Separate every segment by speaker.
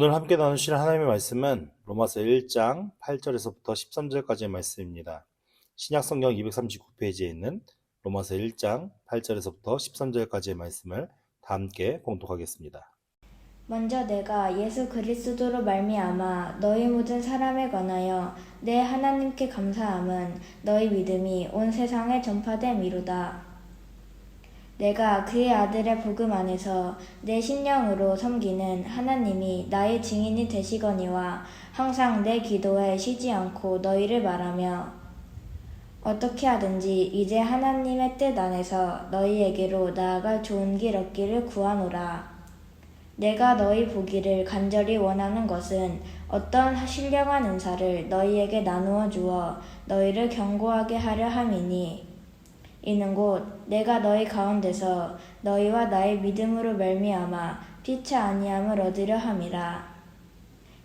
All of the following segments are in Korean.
Speaker 1: 오늘 함께 나누실 하나님의 말씀은 로마서 1장 8절에서부터 13절까지의 말씀입니다. 신약성경 239페이지에 있는 로마서 1장 8절에서부터 13절까지의 말씀을 다 함께 봉독하겠습니다.
Speaker 2: 먼저 내가 예수 그리스도로 말미암아 너희 모든 사람에 관하여 내 하나님께 감사함은 너희 믿음이 온 세상에 전파됨이로다. 내가 그의 아들의 복음 안에서 내 신령으로 섬기는 하나님이 나의 증인이 되시거니와 항상 내 기도에 쉬지 않고 너희를 말하며 어떻게 하든지 이제 하나님의 뜻 안에서 너희에게로 나아갈 좋은 길 얻기를 구하노라. 내가 너희 보기를 간절히 원하는 것은 어떤 신령한 은사를 너희에게 나누어 주어 너희를 견고하게 하려 함이니 이는 곧 내가 너희 가운데서 너희와 나의 믿음으로 말미암아 피치 아니함을 얻으려 함이라.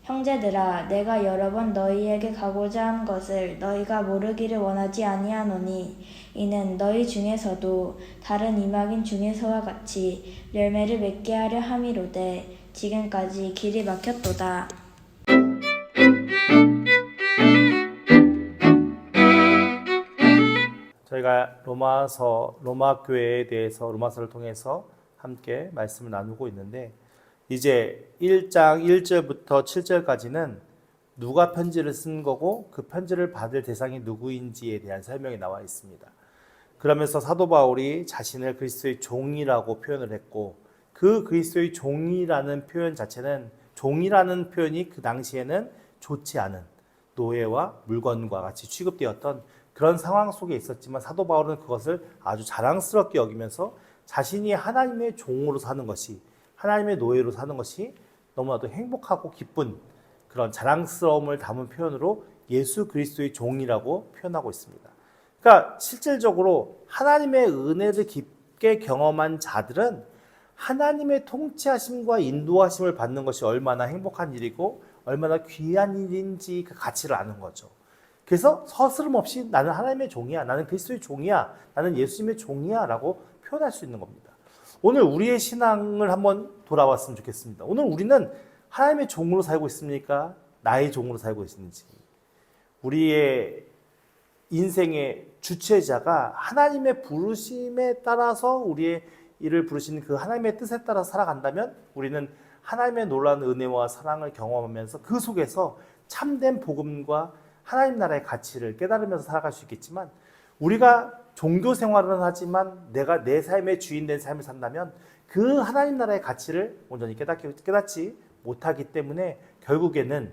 Speaker 2: 형제들아, 내가 여러 번 너희에게 가고자 한 것을 너희가 모르기를 원하지 아니하노니 이는 너희 중에서도 다른 이방인 중에서와 같이 열매를 맺게 하려 함이로되 지금까지 길이 막혔도다.
Speaker 1: 저희가 로마 교회에 대해서 로마서를 통해서 함께 말씀을 나누고 있는데, 이제 1장 1절부터 7절까지는 누가 편지를 쓴 거고 그 편지를 받을 대상이 누구인지에 대한 설명이 나와 있습니다. 그러면서 사도 바울이 자신을 그리스도의 종이라고 표현을 했고, 그 그리스도의 종이라는 표현 자체는, 종이라는 표현이 그 당시에는 좋지 않은 노예와 물건과 같이 취급되었던 그런 상황 속에 있었지만, 사도 바울은 그것을 아주 자랑스럽게 여기면서 자신이 하나님의 종으로 사는 것이, 하나님의 노예로 사는 것이 너무나도 행복하고 기쁜 그런 자랑스러움을 담은 표현으로 예수 그리스도의 종이라고 표현하고 있습니다. 그러니까 실질적으로 하나님의 은혜를 깊게 경험한 자들은 하나님의 통치하심과 인도하심을 받는 것이 얼마나 행복한 일이고 얼마나 귀한 일인지 그 가치를 아는 거죠. 그래서 서스럼 없이 나는 하나님의 종이야, 나는 그리스도의 종이야, 나는 예수님의 종이야 라고 표현할 수 있는 겁니다. 오늘 우리의 신앙을 한번 돌아봤으면 좋겠습니다. 오늘 우리는 하나님의 종으로 살고 있습니까? 나의 종으로 살고 있는지. 우리의 인생의 주체자가 하나님의 부르심에 따라서 우리의 일을 부르시는 그 하나님의 뜻에 따라 살아간다면 우리는 하나님의 놀라운 은혜와 사랑을 경험하면서 그 속에서 참된 복음과 하나님 나라의 가치를 깨달으면서 살아갈 수 있겠지만, 우리가 종교 생활은 하지만 내가 내 삶의 주인 된 삶을 산다면 그 하나님 나라의 가치를 온전히 깨닫지 못하기 때문에 결국에는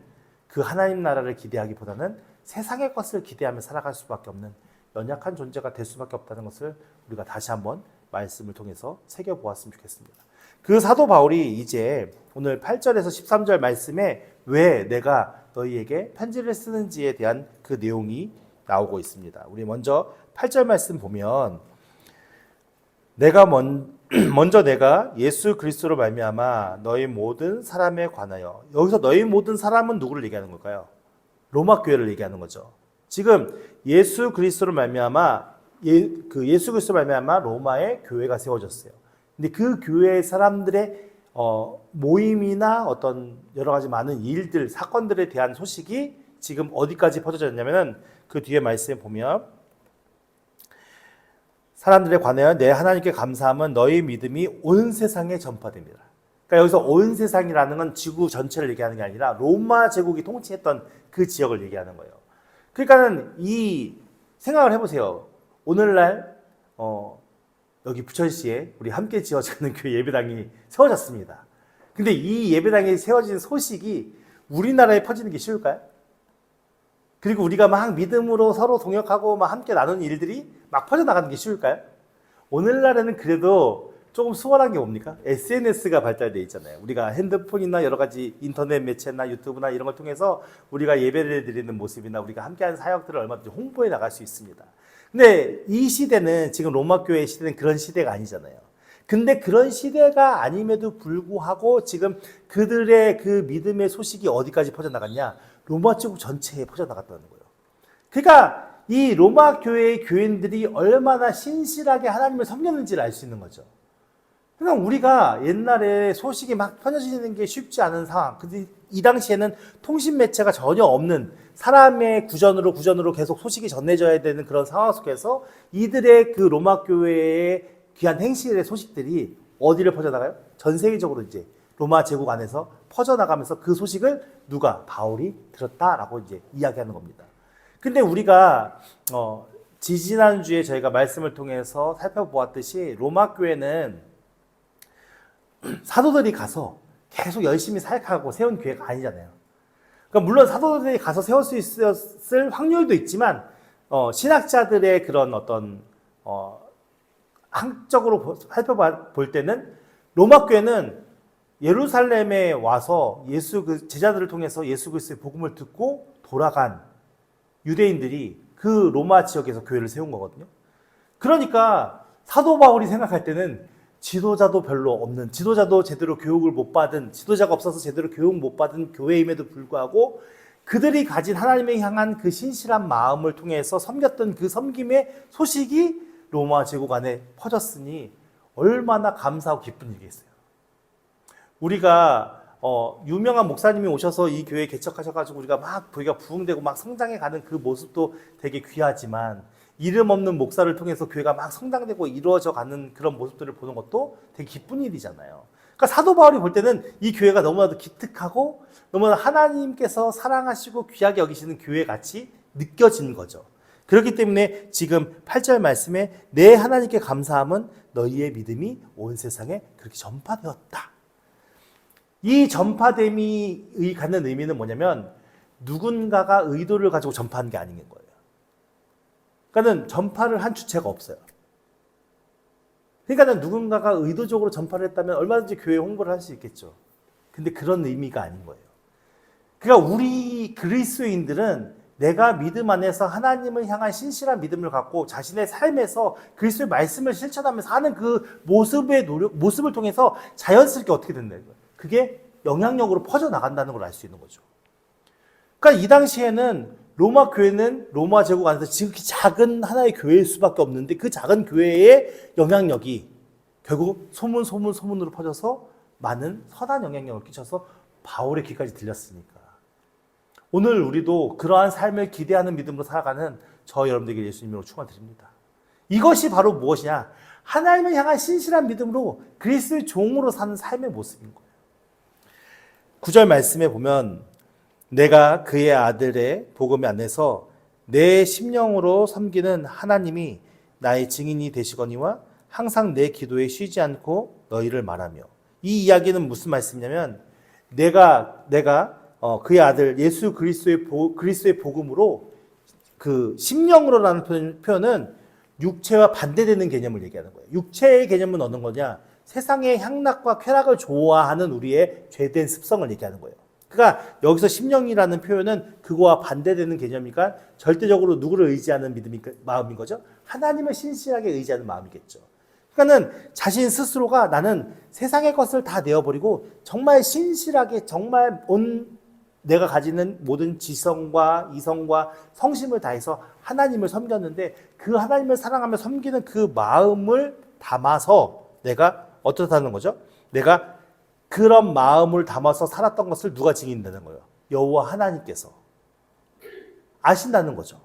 Speaker 1: 그 하나님 나라를 기대하기보다는 세상의 것을 기대하며 살아갈 수밖에 없는 연약한 존재가 될 수밖에 없다는 것을 우리가 다시 한번 말씀을 통해서 새겨보았으면 좋겠습니다. 그 사도 바울이 이제 오늘 8절에서 13절 말씀에 왜 내가 너희에게 편지를 쓰는지에 대한 그 내용이 나오고 있습니다. 우리 먼저 8절 말씀 보면, 먼저 내가 예수 그리스도로 말미암아 너희 모든 사람에 관하여, 여기서 너희 모든 사람은 누구를 얘기하는 걸까요? 로마 교회를 얘기하는 거죠. 지금 예수 그리스도로 말미암아 예수 그리스도로 말미암아 로마의 교회가 세워졌어요. 근데 그 교회 사람들의 모임이나 어떤 여러 가지 많은 일들, 사건들에 대한 소식이 지금 어디까지 퍼져졌냐면은 그 뒤에 말씀에 보면, 사람들에 관하여 내 하나님께 감사함은 너희 믿음이 온 세상에 전파됩니다. 그러니까 여기서 온 세상이라는 건 지구 전체를 얘기하는 게 아니라 로마 제국이 통치했던 그 지역을 얘기하는 거예요. 그러니까는 이 생각을 해보세요. 오늘날 여기 부천시에 우리 함께 지어지는 교회 예배당이 세워졌습니다. 근데 이 예배당이 세워진 소식이 우리나라에 퍼지는 게 쉬울까요? 그리고 우리가 막 믿음으로 서로 동역하고 막 함께 나누는 일들이 막 퍼져나가는 게 쉬울까요? 오늘날에는 그래도 조금 수월한 게 뭡니까? SNS가 발달되어 있잖아요. 우리가 핸드폰이나 여러 가지 인터넷 매체나 유튜브나 이런 걸 통해서 우리가 예배를 드리는 모습이나 우리가 함께하는 사역들을 얼마든지 홍보해 나갈 수 있습니다. 근데 이 시대는, 지금 로마 교회의 시대는 그런 시대가 아니잖아요. 근데 그런 시대가 아님에도 불구하고 지금 그들의 그 믿음의 소식이 어디까지 퍼져나갔냐? 로마 제국 전체에 퍼져나갔다는 거예요. 그러니까 이 로마 교회의 교인들이 얼마나 신실하게 하나님을 섬겼는지를 알 수 있는 거죠. 그냥 우리가 옛날에 소식이 막 편해지는 게 쉽지 않은 상황. 근데 이 당시에는 통신 매체가 전혀 없는 사람의 구전으로 계속 소식이 전해져야 되는 그런 상황 속에서 이들의 그 로마 교회의 귀한 행실의 소식들이 어디를 퍼져나가요? 전 세계적으로 이제 로마 제국 안에서 퍼져나가면서 그 소식을 누가? 바울이 들었다라고 이제 이야기하는 겁니다. 근데 우리가 지지난주에 저희가 말씀을 통해서 살펴보았듯이 로마 교회는 사도들이 가서 계속 열심히 사역하고 세운 교회가 아니잖아요. 그러니까 물론 사도들이 가서 세울 수 있었을 확률도 있지만 신학자들의 그런 어떤 학적으로 살펴볼 때는 로마 교회는 예루살렘에 와서 그 제자들을 통해서 예수 그리스도의 복음을 듣고 돌아간 유대인들이 그 로마 지역에서 교회를 세운 거거든요. 그러니까 사도 바울이 생각할 때는 지도자도 별로 없는, 지도자도 제대로 교육을 못 받은, 지도자가 없어서 제대로 교육 못 받은 교회임에도 불구하고 그들이 가진 하나님에 향한 그 신실한 마음을 통해서 섬겼던 그 섬김의 소식이 로마 제국 안에 퍼졌으니 얼마나 감사하고 기쁜 일이겠어요. 우리가 유명한 목사님이 오셔서 이 교회 개척하셔가지고 우리가 막 교회가 부흥되고 막 성장해가는 그 모습도 되게 귀하지만 이름 없는 목사를 통해서 교회가 막 성장되고 이루어져 가는 그런 모습들을 보는 것도 되게 기쁜 일이잖아요. 그러니까 사도 바울이 볼 때는 이 교회가 너무나도 기특하고 너무나 하나님께서 사랑하시고 귀하게 여기시는 교회 같이 느껴지는 거죠. 그렇기 때문에 지금 8절 말씀에 내 하나님께 감사함은 너희의 믿음이 온 세상에 그렇게 전파되었다. 이 전파됨이 갖는 의미는 뭐냐면 누군가가 의도를 가지고 전파한 게 아닌 거예요. 그러니까는 전파를 한 주체가 없어요. 그러니까는 누군가가 의도적으로 전파를 했다면 얼마든지 교회 홍보를 할 수 있겠죠. 근데 그런 의미가 아닌 거예요. 그러니까 우리 그리스도인들은 내가 믿음 안에서 하나님을 향한 신실한 믿음을 갖고 자신의 삶에서 그리스도의 말씀을 실천하면서 하는 그 모습을 통해서 자연스럽게 어떻게 된다는 거예요. 그게 영향력으로 퍼져나간다는 걸 알 수 있는 거죠. 그러니까 이 당시에는 로마 교회는 로마 제국 안에서 지극히 작은 하나의 교회일 수밖에 없는데 그 작은 교회의 영향력이 결국 소문으로 퍼져서 많은 선한 영향력을 끼쳐서 바울의 귀까지 들렸으니까. 오늘 우리도 그러한 삶을 기대하는 믿음으로 살아가는 저 여러분들에게 예수님으로 축원드립니다. 이것이 바로 무엇이냐? 하나님을 향한 신실한 믿음으로 그리스도의 종으로 사는 삶의 모습인 거예요. 9절 말씀에 보면 내가 그의 아들의 복음 안에서 내 심령으로 섬기는 하나님이 나의 증인이 되시거니와 항상 내 기도에 쉬지 않고 너희를 말하며. 이 이야기는 무슨 말씀이냐면 내가 그의 아들 예수 그리스도의 복음으로 그 심령으로라는 표현은 육체와 반대되는 개념을 얘기하는 거예요. 육체의 개념은 어느 거냐? 세상의 향락과 쾌락을 좋아하는 우리의 죄된 습성을 얘기하는 거예요. 그러니까 여기서 심령이라는 표현은 그거와 반대되는 개념이니까 절대적으로 누구를 의지하는 마음인 거죠? 하나님을 신실하게 의지하는 마음이겠죠. 그러니까는 자신 스스로가 나는 세상의 것을 다 내어버리고 정말 신실하게 정말 내가 가지는 모든 지성과 이성과 성심을 다해서 하나님을 섬겼는데 그 하나님을 사랑하며 섬기는 그 마음을 담아서 내가 어떻다는 거죠? 내가 그런 마음을 담아서 살았던 것을 누가 증인한다는 거예요? 여호와 하나님께서 아신다는 거죠.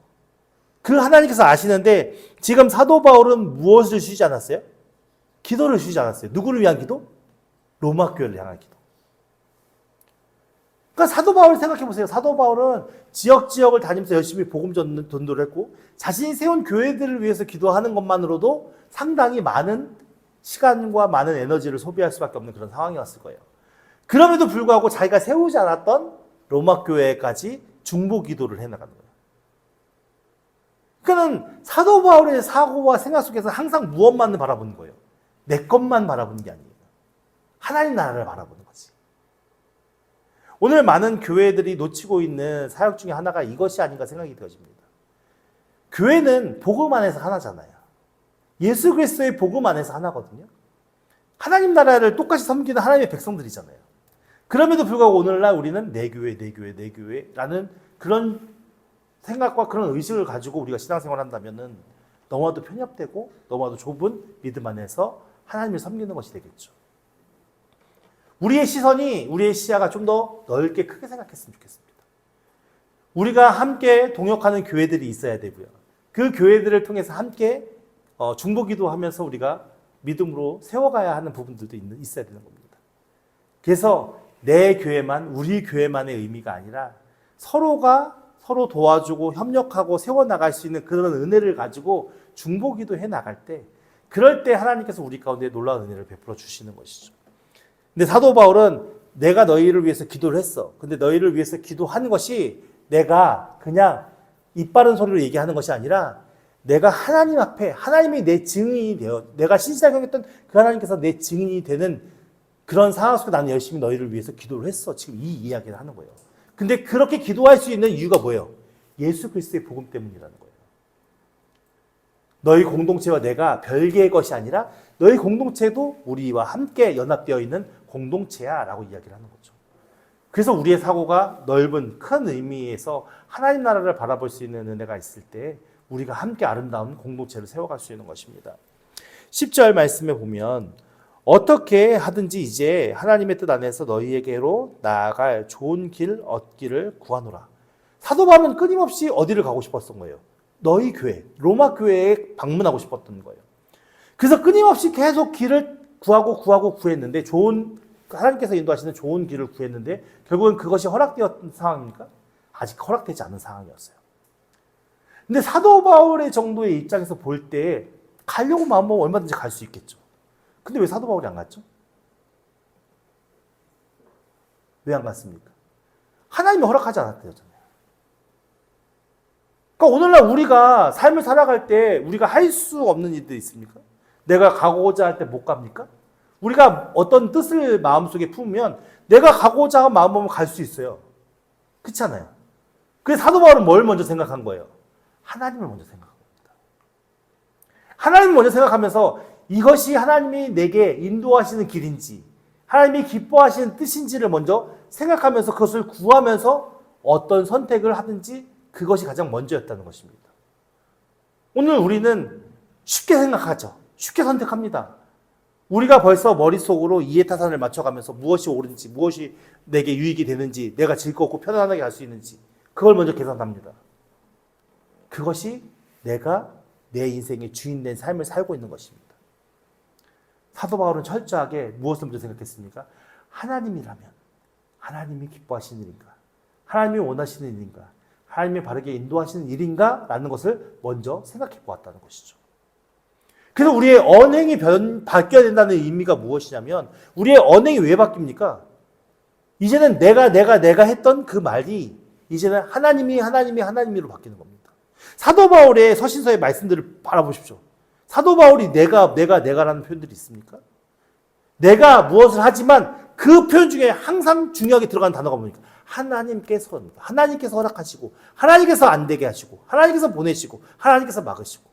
Speaker 1: 그 하나님께서 아시는데 지금 사도 바울은 무엇을 쉬지 않았어요? 기도를 쉬지 않았어요. 누구를 위한 기도? 로마 교회를 향한 기도. 그러니까 사도 바울 생각해 보세요. 사도 바울은 지역을 다니면서 열심히 복음 전도를 했고 자신이 세운 교회들을 위해서 기도하는 것만으로도 상당히 많은 시간과 많은 에너지를 소비할 수밖에 없는 그런 상황이었을 거예요. 그럼에도 불구하고 자기가 세우지 않았던 로마 교회까지 중보 기도를 해나가는 거예요. 그러니까 사도 바울의 사고와 생각 속에서 항상 무엇만을 바라보는 거예요? 내 것만 바라보는 게 아니에요. 하나님 나라를 바라보는 거지. 오늘 많은 교회들이 놓치고 있는 사역 중에 하나가 이것이 아닌가 생각이 되어집니다. 교회는 복음 안에서 하나잖아요. 예수 그리스도의 복음 안에서 하나거든요. 하나님 나라를 똑같이 섬기는 하나님의 백성들이잖아요. 그럼에도 불구하고 오늘날 우리는 내 교회라는 그런 생각과 그런 의식을 가지고 우리가 신앙생활을 한다면은 너무나도 편협되고 너무나도 좁은 믿음 안에서 하나님을 섬기는 것이 되겠죠. 우리의 시선이, 우리의 시야가 좀 더 넓게 크게 생각했으면 좋겠습니다. 우리가 함께 동역하는 교회들이 있어야 되고요. 그 교회들을 통해서 함께 중보기도 하면서 우리가 믿음으로 세워가야 하는 부분들도 있어야 되는 겁니다. 그래서 내 교회만, 우리 교회만의 의미가 아니라 서로가 서로 도와주고 협력하고 세워나갈 수 있는 그런 은혜를 가지고 중보기도 해 나갈 때, 그럴 때 하나님께서 우리 가운데 놀라운 은혜를 베풀어 주시는 것이죠. 근데 사도 바울은 내가 너희를 위해서 기도를 했어. 근데 너희를 위해서 기도한 것이 내가 그냥 입 바른 소리로 얘기하는 것이 아니라 내가 하나님 앞에 하나님이 내 증인이 되어, 내가 신실하게 했던 그 하나님께서 내 증인이 되는 그런 상황 속에 나는 열심히 너희를 위해서 기도를 했어. 지금 이 이야기를 하는 거예요. 근데 그렇게 기도할 수 있는 이유가 뭐예요? 예수 그리스도의 복음 때문이라는 거예요. 너희 공동체와 내가 별개의 것이 아니라 너희 공동체도 우리와 함께 연합되어 있는 공동체야 라고 이야기를 하는 거죠. 그래서 우리의 사고가 넓은 큰 의미에서 하나님 나라를 바라볼 수 있는 은혜가 있을 때 우리가 함께 아름다운 공동체를 세워갈 수 있는 것입니다. 10절 말씀에 보면 어떻게 하든지 이제 하나님의 뜻 안에서 너희에게로 나아갈 좋은 길 얻기를 구하노라. 사도 바울은 끊임없이 어디를 가고 싶었던 거예요? 너희 교회, 로마 교회에 방문하고 싶었던 거예요. 그래서 끊임없이 계속 길을 구하고 구했는데, 좋은, 하나님께서 인도하시는 좋은 길을 구했는데 결국은 그것이 허락되었던 상황입니까? 아직 허락되지 않은 상황이었어요. 근데 사도 바울의 정도의 입장에서 볼 때 가려고 마음먹으면 얼마든지 갈 수 있겠죠. 근데 왜 사도 바울이 안 갔죠? 왜 안 갔습니까? 하나님이 허락하지 않았대잖아요. 그러니까 오늘날 우리가 삶을 살아갈 때 우리가 할 수 없는 일들이 있습니까? 내가 가고자 할 때 못 갑니까? 우리가 어떤 뜻을 마음속에 품으면 내가 가고자 하는 마음 먹으면 갈 수 있어요. 그렇잖아요. 그래서 사도 바울은 뭘 먼저 생각한 거예요? 하나님을 먼저 생각한 겁니다. 하나님을 먼저 생각하면서 이것이 하나님이 내게 인도하시는 길인지, 하나님이 기뻐하시는 뜻인지를 먼저 생각하면서 그것을 구하면서 어떤 선택을 하든지 그것이 가장 먼저였다는 것입니다. 오늘 우리는 쉽게 생각하죠. 쉽게 선택합니다. 우리가 벌써 머릿속으로 이해타산을 맞춰가면서 무엇이 옳은지, 무엇이 내게 유익이 되는지, 내가 즐겁고 편안하게 할 수 있는지 그걸 먼저 계산합니다. 그것이 내가 내 인생의 주인된 삶을 살고 있는 것입니다. 사도 바울은 철저하게 무엇을 먼저 생각했습니까? 하나님이라면 하나님이 기뻐하시는 일인가? 하나님이 원하시는 일인가? 하나님이 바르게 인도하시는 일인가? 라는 것을 먼저 생각해 보았다는 것이죠. 그래서 우리의 언행이 바뀌어야 된다는 의미가 무엇이냐면, 우리의 언행이 왜 바뀝니까? 이제는 내가 했던 그 말이 이제는 하나님이로 바뀌는 겁니다. 사도 바울의 서신서의 말씀들을 바라보십시오. 사도 바울이 내가라는 표현들이 있습니까? 내가 무엇을 하지만 그 표현 중에 항상 중요하게 들어가는 단어가 뭡니까? 하나님께서입니다. 하나님께서 허락하시고, 하나님께서 안 되게 하시고, 하나님께서 보내시고, 하나님께서 막으시고.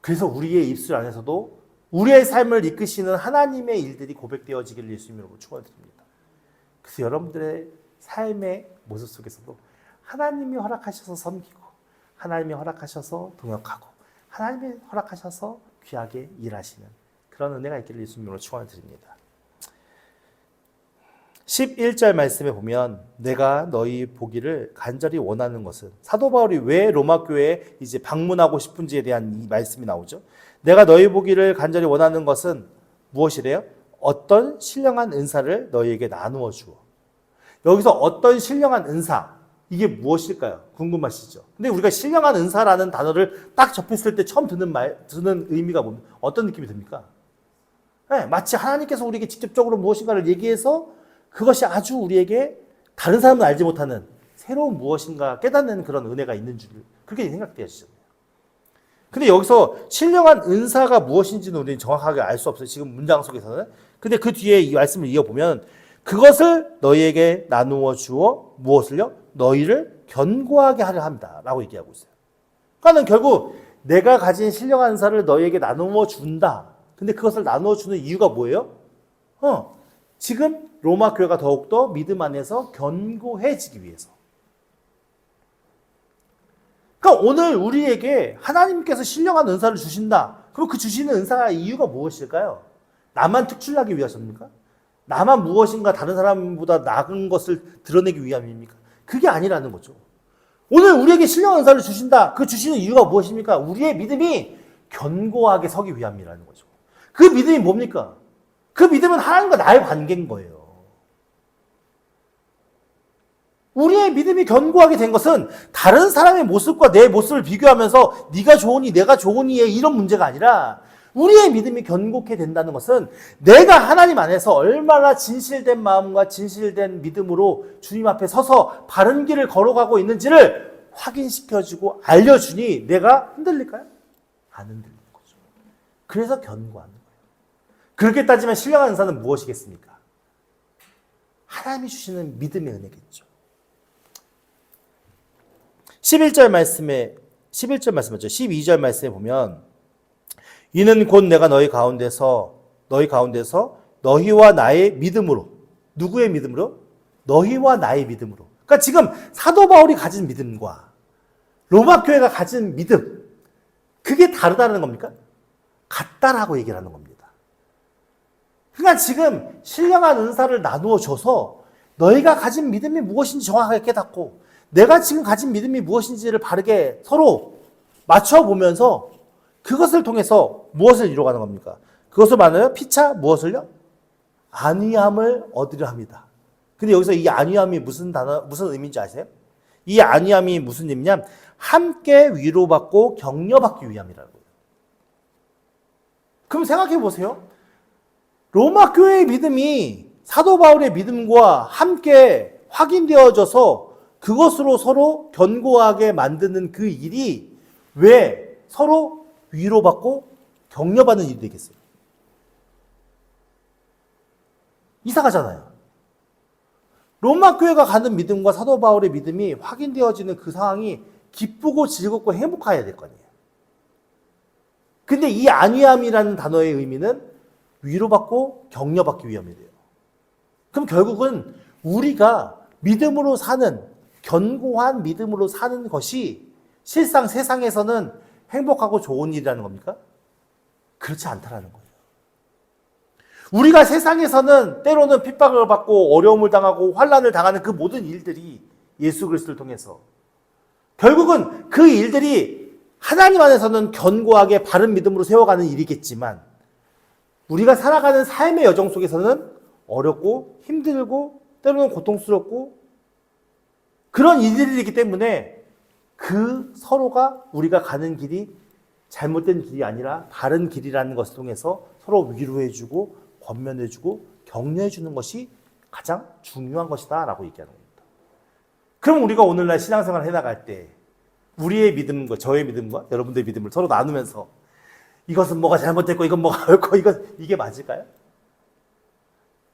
Speaker 1: 그래서 우리의 입술 안에서도 우리의 삶을 이끄시는 하나님의 일들이 고백되어지기를 예수님으로 축원드립니다. 그래서 여러분들의 삶의 모습 속에서도 하나님이 허락하셔서 섬기고, 하나님이 허락하셔서 동역하고, 하나님이 허락하셔서 귀하게 일하시는 그런 은혜가 있기를 예수님으로 축원드립니다. 11절 말씀에 보면 내가 너희 보기를 간절히 원하는 것은, 사도 바울이 왜 로마 교회에 이제 방문하고 싶은지에 대한 이 말씀이 나오죠. 내가 너희 보기를 간절히 원하는 것은 무엇이래요? 어떤 신령한 은사를 너희에게 나누어 주어. 여기서 어떤 신령한 은사, 이게 무엇일까요? 궁금하시죠? 근데 우리가 신령한 은사라는 단어를 딱 접했을 때 처음 드는 의미가 뭡니까? 어떤 느낌이 듭니까? 네, 마치 하나님께서 우리에게 직접적으로 무엇인가를 얘기해서 그것이 아주 우리에게 다른 사람은 알지 못하는 새로운 무엇인가 깨닫는 그런 은혜가 있는 줄, 그렇게 생각되어지잖아요. 근데 여기서 신령한 은사가 무엇인지는 우리는 정확하게 알 수 없어요. 지금 문장 속에서는. 근데 그 뒤에 이 말씀을 이어보면 그것을 너희에게 나누어 주어 무엇을요? 너희를 견고하게 하려 합니다. 라고 얘기하고 있어요. 그러니까 결국 내가 가진 신령한 은사를 너희에게 나누어 준다. 근데 그것을 나누어 주는 이유가 뭐예요? 지금 로마 교회가 더욱더 믿음 안에서 견고해지기 위해서. 그러니까 오늘 우리에게 하나님께서 신령한 은사를 주신다. 그럼 그 주시는 은사의 이유가 무엇일까요? 나만 특출나기 위해서입니까? 나만 무엇인가 다른 사람보다 나은 것을 드러내기 위함입니까? 그게 아니라는 거죠. 오늘 우리에게 신령한 은사를 주신다. 그 주시는 이유가 무엇입니까? 우리의 믿음이 견고하게 서기 위함이라는 거죠. 그 믿음이 뭡니까? 그 믿음은 하나님과 나의 관계인 거예요. 우리의 믿음이 견고하게 된 것은 다른 사람의 모습과 내 모습을 비교하면서 네가 좋으니 내가 좋으니의 이런 문제가 아니라 우리의 믿음이 견고하게 된다는 것은 내가 하나님 안에서 얼마나 진실된 마음과 진실된 믿음으로 주님 앞에 서서 바른 길을 걸어가고 있는지를 확인시켜주고 알려주니 내가 흔들릴까요? 안 흔들리는 거죠. 그래서 견고하는 거예요. 그렇게 따지면 신령한 은사는 무엇이겠습니까? 하나님이 주시는 믿음의 은혜겠죠. 11절 말씀에 11절 말씀이죠. 12절 말씀에 보면 이는 곧 내가 너희 가운데서 너희와 나의 믿음으로, 누구의 믿음으로? 너희와 나의 믿음으로. 그러니까 지금 사도 바울이 가진 믿음과 로마 교회가 가진 믿음, 그게 다르다는 겁니까? 같다라고 얘기를 하는 겁니다. 그러니까 지금 신령한 은사를 나누어 줘서 너희가 가진 믿음이 무엇인지 정확하게 깨닫고 내가 지금 가진 믿음이 무엇인지를 바르게 서로 맞춰보면서 그것을 통해서 무엇을 이루어가는 겁니까? 그것을 말하면 피차 무엇을요? 안위함을 얻으려 합니다. 근데 여기서 이 안위함이 무슨 의미인지 아세요? 이 안위함이 무슨 의미냐면 함께 위로받고 격려받기 위함이라고요. 그럼 생각해 보세요. 로마 교회의 믿음이 사도 바울의 믿음과 함께 확인되어져서 그것으로 서로 견고하게 만드는 그 일이 왜 서로 위로받고 격려받는 일이 되겠어요? 이상하잖아요. 로마 교회가 가는 믿음과 사도 바울의 믿음이 확인되어지는 그 상황이 기쁘고 즐겁고 행복해야 될 거 아니에요. 근데 이 안위함이라는 단어의 의미는 위로받고 격려받기 위함이래요. 그럼 결국은 우리가 믿음으로 사는, 견고한 믿음으로 사는 것이 실상 세상에서는 행복하고 좋은 일이라는 겁니까? 그렇지 않다라는 거예요. 우리가 세상에서는 때로는 핍박을 받고 어려움을 당하고 환난을 당하는 그 모든 일들이 예수 그리스도를 통해서 결국은 그 일들이 하나님 안에서는 견고하게 바른 믿음으로 세워가는 일이겠지만 우리가 살아가는 삶의 여정 속에서는 어렵고 힘들고 때로는 고통스럽고 그런 일들이기 때문에 그 서로가 우리가 가는 길이 잘못된 길이 아니라 바른 길이라는 것을 통해서 서로 위로해주고 권면해주고 격려해주는 것이 가장 중요한 것이다 라고 얘기하는 겁니다. 그럼 우리가 오늘날 신앙생활을 해나갈 때 우리의 믿음과 저의 믿음과 여러분들의 믿음을 서로 나누면서 이것은 뭐가 잘못됐고 이건 뭐가 옳고 이게 맞을까요?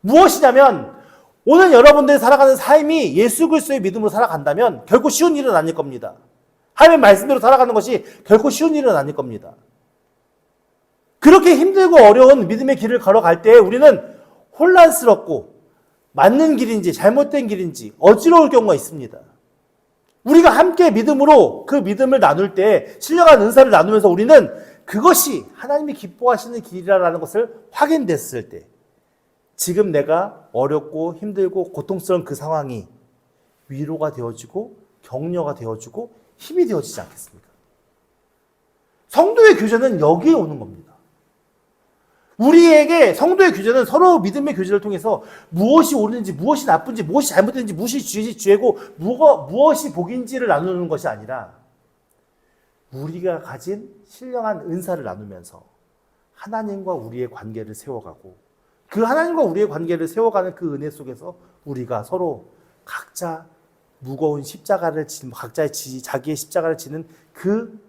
Speaker 1: 무엇이냐면 오늘 여러분들이 살아가는 삶이 예수 그리스도의 믿음으로 살아간다면 결코 쉬운 일은 아닐 겁니다. 하나님의 말씀대로 살아가는 것이 결코 쉬운 일은 아닐 겁니다. 그렇게 힘들고 어려운 믿음의 길을 걸어갈 때 우리는 혼란스럽고 맞는 길인지 잘못된 길인지 어지러울 경우가 있습니다. 우리가 함께 믿음으로 그 믿음을 나눌 때 신령한 은사를 나누면서 우리는 그것이 하나님이 기뻐하시는 길이라는 것을 확인됐을 때 지금 내가 어렵고 힘들고 고통스러운 그 상황이 위로가 되어지고 격려가 되어지고 힘이 되어지지 않겠습니까? 성도의 교제는 여기에 오는 겁니다. 우리에게 성도의 교제는 서로 믿음의 교제를 통해서 무엇이 옳은지 무엇이 나쁜지 무엇이 잘못된지 무엇이 죄고 무엇이 복인지를 나누는 것이 아니라 우리가 가진 신령한 은사를 나누면서 하나님과 우리의 관계를 세워가고 그 하나님과 우리의 관계를 세워가는 그 은혜 속에서 우리가 서로 각자 무거운 십자가를 지는 자기의 십자가를 지는 그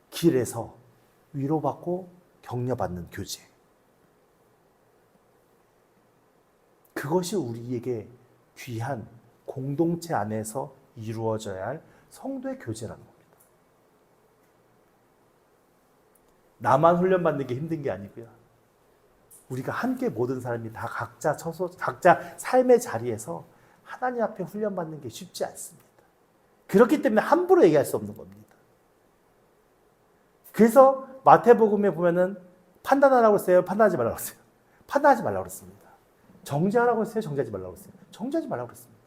Speaker 1: 길에서 위로받고 격려받는 교제. 그것이 우리에게 귀한 공동체 안에서 이루어져야 할 성도의 교제라는 겁니다. 나만 훈련받는 게 힘든 게 아니고요. 우리가 함께 모든 사람이 다 각자 삶의 자리에서 하나님 앞에 훈련받는 게 쉽지 않습니다. 그렇기 때문에 함부로 얘기할 수 없는 겁니다. 그래서 마태복음에 보면은 판단하라고 했어요? 판단하지 말라고 했어요? 판단하지 말라고 그랬습니다. 정죄하라고 했어요? 정죄하지 말라고 했어요? 정죄하지 말라고 그랬습니다.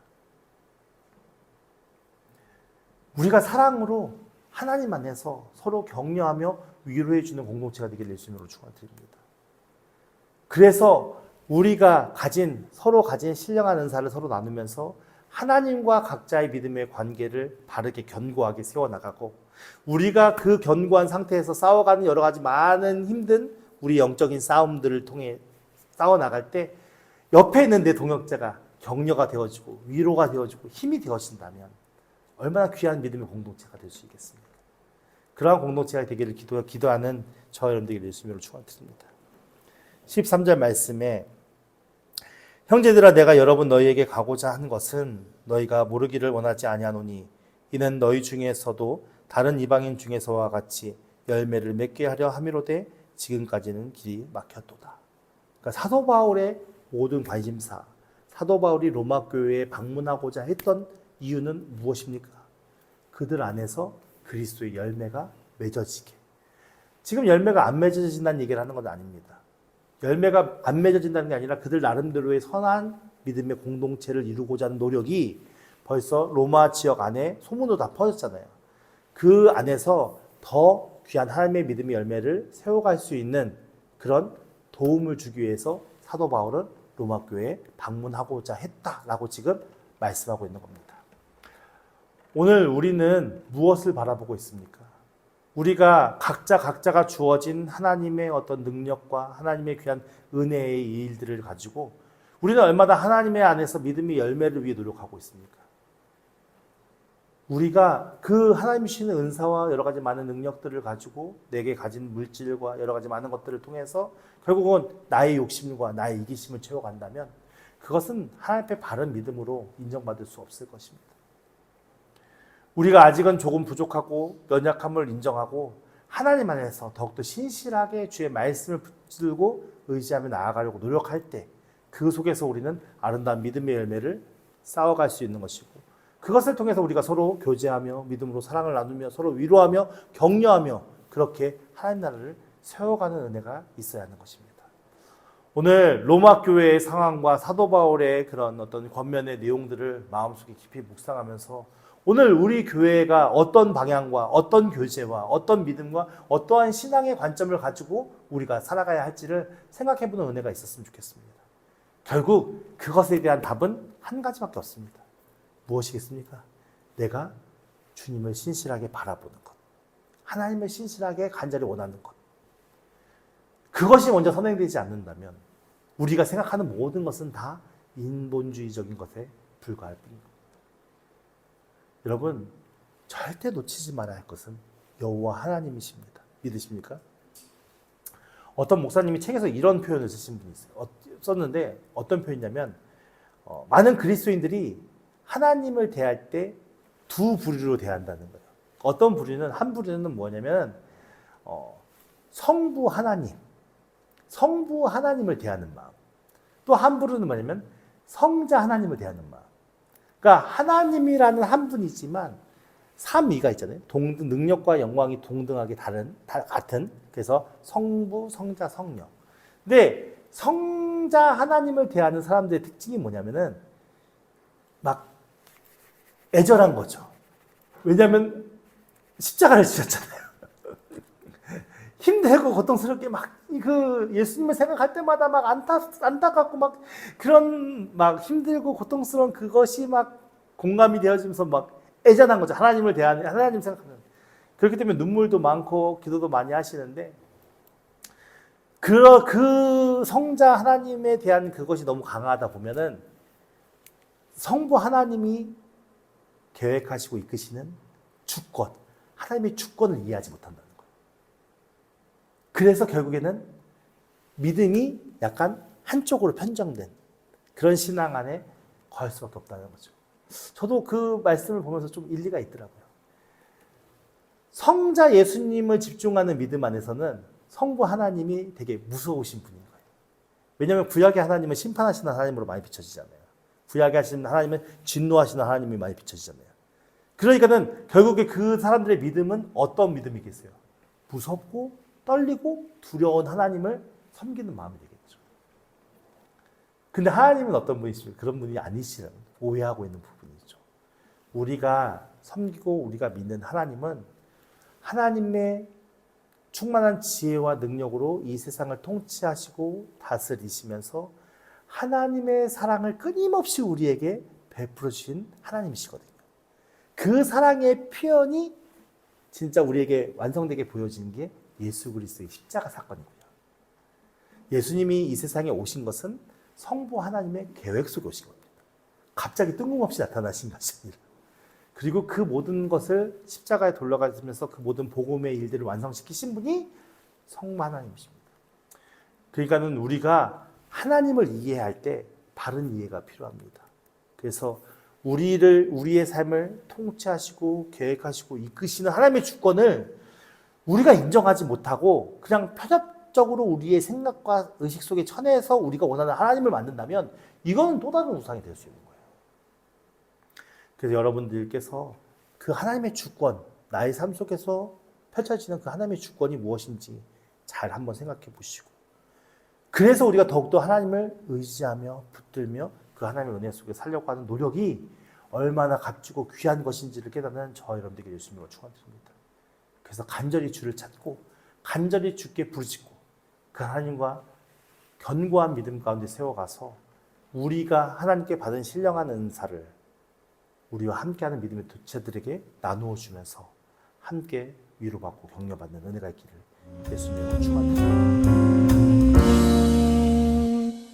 Speaker 1: 우리가 사랑으로 하나님 안에서 서로 격려하며 위로해주는 공동체가 되기를 예수님으로 축원드립니다. 그래서 우리가 서로 가진 신령한 은사를 서로 나누면서 하나님과 각자의 믿음의 관계를 바르게 견고하게 세워나가고, 우리가 그 견고한 상태에서 싸워가는 여러 가지 많은 힘든 우리 영적인 싸움들을 통해 싸워나갈 때 옆에 있는 내 동역자가 격려가 되어지고 위로가 되어지고 힘이 되어진다면 얼마나 귀한 믿음의 공동체가 될 수 있겠습니까? 그러한 공동체가 되기를 기도하는 저 여러분들에게 예수님으로 축원드립니다. 13절 말씀에 형제들아 내가 여러분 너희에게 가고자 한 것은 너희가 모르기를 원하지 아니하노니 이는 너희 중에서도 다른 이방인 중에서와 같이 열매를 맺게 하려 함이로되 지금까지는 길이 막혔도다. 그러니까 사도 바울의 모든 관심사, 사도 바울이 로마 교회에 방문하고자 했던 이유는 무엇입니까? 그들 안에서 그리스도의 열매가 맺어지게. 지금 열매가 안 맺어진다는 얘기를 하는 건 아닙니다. 열매가 안 맺어진다는 게 아니라 그들 나름대로의 선한 믿음의 공동체를 이루고자 하는 노력이 벌써 로마 지역 안에 소문으로 다 퍼졌잖아요. 그 안에서 더 귀한 하나님의 믿음의 열매를 세워갈 수 있는 그런 도움을 주기 위해서 사도 바울은 로마 교회에 방문하고자 했다라고 지금 말씀하고 있는 겁니다. 오늘 우리는 무엇을 바라보고 있습니까? 우리가 각자가 주어진 하나님의 어떤 능력과 하나님의 귀한 은혜의 일들을 가지고 우리는 얼마나 하나님의 안에서 믿음의 열매를 위해 노력하고 있습니까? 우리가 그 하나님이 주시는 은사와 여러 가지 많은 능력들을 가지고 내게 가진 물질과 여러 가지 많은 것들을 통해서 결국은 나의 욕심과 나의 이기심을 채워간다면 그것은 하나님 앞에 바른 믿음으로 인정받을 수 없을 것입니다. 우리가 아직은 조금 부족하고 연약함을 인정하고 하나님 안에서 더욱더 신실하게 주의 말씀을 붙들고 의지하며 나아가려고 노력할 때 그 속에서 우리는 아름다운 믿음의 열매를 쌓아갈 수 있는 것이고, 그것을 통해서 우리가 서로 교제하며 믿음으로 사랑을 나누며 서로 위로하며 격려하며 그렇게 하나님 나라를 세워가는 은혜가 있어야 하는 것입니다. 오늘 로마 교회의 상황과 사도 바울의 그런 어떤 권면의 내용들을 마음속에 깊이 묵상하면서 오늘 우리 교회가 어떤 방향과 어떤 교제와 어떤 믿음과 어떠한 신앙의 관점을 가지고 우리가 살아가야 할지를 생각해보는 은혜가 있었으면 좋겠습니다. 결국 그것에 대한 답은 한 가지밖에 없습니다. 무엇이겠습니까? 내가 주님을 신실하게 바라보는 것, 하나님을 신실하게 간절히 원하는 것, 그것이 먼저 선행되지 않는다면 우리가 생각하는 모든 것은 다 인본주의적인 것에 불과할 뿐입니다. 여러분, 절대 놓치지 말아야 할 것은 여호와 하나님이십니다. 믿으십니까? 어떤 목사님이 책에서 이런 표현을 쓰신 분이 있어요. 썼는데 어떤 표현이냐면 많은 그리스도인들이 하나님을 대할 때 두 부류로 대한다는 거예요. 어떤 부류는, 한 부류는 뭐냐면 성부 하나님을 대하는 마음. 또 한 부류는 뭐냐면 성자 하나님을 대하는 마음. 그러니까 하나님이라는 한 분이지만 삼위가 있잖아요. 능력과 영광이 동등하게 같은. 그래서 성부, 성자, 성령. 근데 성자 하나님을 대하는 사람들의 특징이 뭐냐면은 막 애절한 거죠. 왜냐하면 십자가를 지셨잖아요. 힘들고 고통스럽게 막 그 예수님을 생각할 때마다 막 안타깝고 막 그런 막 힘들고 고통스러운 그것이 막 공감이 되어지면서 막 애잔한 거죠. 하나님을 대하는, 하나님 생각하는. 그렇기 때문에 눈물도 많고 기도도 많이 하시는데 그 성자 하나님에 대한 그것이 너무 강하다 보면은 성부 하나님이 계획하시고 이끄시는 주권, 하나님의 주권을 이해하지 못한다는 거예요. 그래서 결국에는 믿음이 약간 한쪽으로 편정된 그런 신앙 안에 거할 수밖에 없다는 거죠. 저도 그 말씀을 보면서 좀 일리가 있더라고요. 성자 예수님을 집중하는 믿음 안에서는 성부 하나님이 되게 무서우신 분인 거예요. 왜냐하면 구약의 하나님은 심판하시는 하나님으로 많이 비춰지잖아요. 구약에 하시는 하나님은 진노하시는 하나님이 많이 비춰지잖아요. 그러니까는 결국에 그 사람들의 믿음은 어떤 믿음이겠어요? 무섭고 떨리고 두려운 하나님을 섬기는 마음이 되겠죠. 근데 하나님은 어떤 분이십니까? 그런 분이 아니시라는 오해하고 있는 부분이죠. 우리가 섬기고 우리가 믿는 하나님은 하나님의 충만한 지혜와 능력으로 이 세상을 통치하시고 다스리시면서 하나님의 사랑을 끊임없이 우리에게 베풀어 주신 하나님이시거든요. 그 사랑의 표현이 진짜 우리에게 완성되게 보여지는 게 예수 그리스도의 십자가 사건이고요. 예수님이 이 세상에 오신 것은 성부 하나님의 계획 속에 오신 겁니다. 갑자기 뜬금없이 나타나신 것이 아니라. 그리고 그 모든 것을 십자가에 돌아가시면서 그 모든 복음의 일들을 완성시키신 분이 성부 하나님이십니다. 그러니까는 우리가 하나님을 이해할 때 바른 이해가 필요합니다. 그래서 우리의 삶을 통치하시고 계획하시고 이끄시는 하나님의 주권을 우리가 인정하지 못하고 그냥 편협적으로 우리의 생각과 의식 속에 쳐내서 우리가 원하는 하나님을 만든다면 이거는 또 다른 우상이 될 수 있는 거예요. 그래서 여러분들께서 그 하나님의 주권, 나의 삶 속에서 펼쳐지는 그 하나님의 주권이 무엇인지 잘 한번 생각해 보시고, 그래서 우리가 더욱더 하나님을 의지하며 붙들며 그 하나님의 은혜 속에 살려고 하는 노력이 얼마나 값지고 귀한 것인지를 깨닫는 저 여러분들에게 예수님을 축원드립니다. 그래서 간절히 주를 찾고 간절히 주께 부르짖고 그 하나님과 견고한 믿음 가운데 세워가서 우리가 하나님께 받은 신령한 은사를 우리와 함께하는 믿음의 도체들에게 나누어 주면서 함께 위로받고 격려받는 은혜가 있기를 예수님을 축원드립니다.